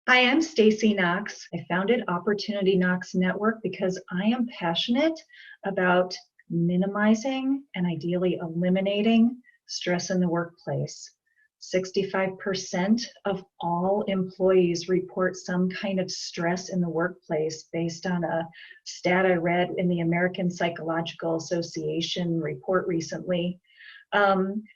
Hi, I'm Stacy Knox. I founded Opportunity Knox Network because I am passionate about minimizing and ideally eliminating stress in the workplace. 65% of all employees report some kind of stress in the workplace based on a stat I read in the American Psychological Association report recently.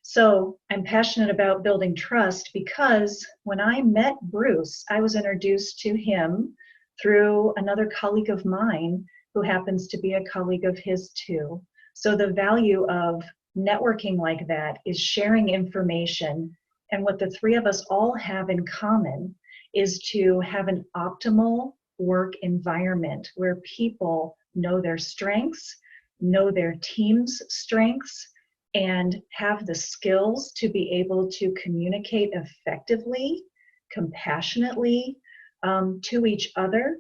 So I'm passionate about building trust because when I met Bruce, I was introduced to him through another colleague of mine who happens to be a colleague of his too. So the value of networking like that is sharing information. And what the three of us all have in common is to have an optimal work environment where people know their strengths, know their team's strengths, and have the skills to be able to communicate effectively, compassionately to each other.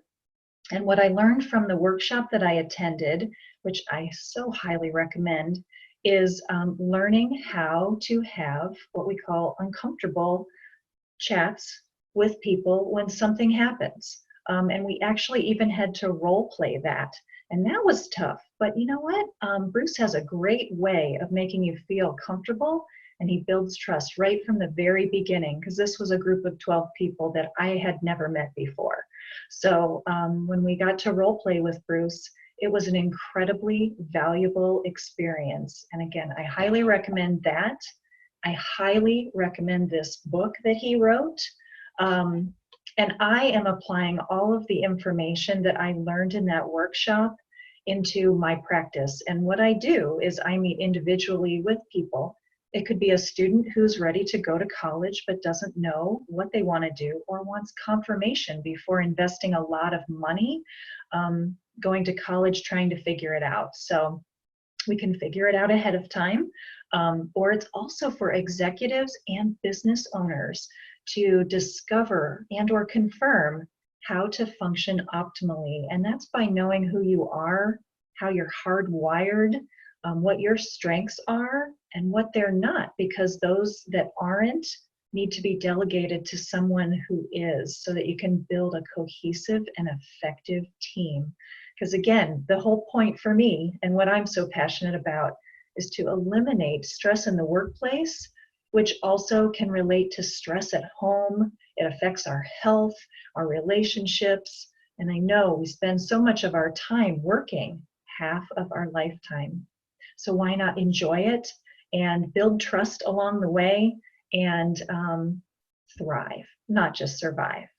And what I learned from the workshop that I attended, which I so highly recommend, is learning how to have what we call uncomfortable chats with people when something happens. And we actually even had to role play that. And that was tough. But you know what? Bruce has a great way of making you feel comfortable, and he builds trust right from the very beginning, because this was a group of 12 people that I had never met before. So when we got to role play with Bruce, it was an incredibly valuable experience. And again, I highly recommend that. I highly recommend this book that he wrote. And I am applying all of the information that I learned in that workshop into my practice. And what I do is I meet individually with people. It could be a student who's ready to go to college but doesn't know what they want to do or wants confirmation before investing a lot of money going to college trying to figure it out. So we can figure it out ahead of time. Or it's also for executives and business owners to discover and or confirm how to function optimally. And that's by knowing who you are, how you're hardwired, what your strengths are and what they're not, because those that aren't need to be delegated to someone who is, so that you can build a cohesive and effective team. Because again, the whole point for me and what I'm so passionate about is to eliminate stress in the workplace, which also can relate to stress at home. It affects our health, our relationships. And I know we spend so much of our time working, half of our lifetime. So why not enjoy it and build trust along the way and thrive, not just survive.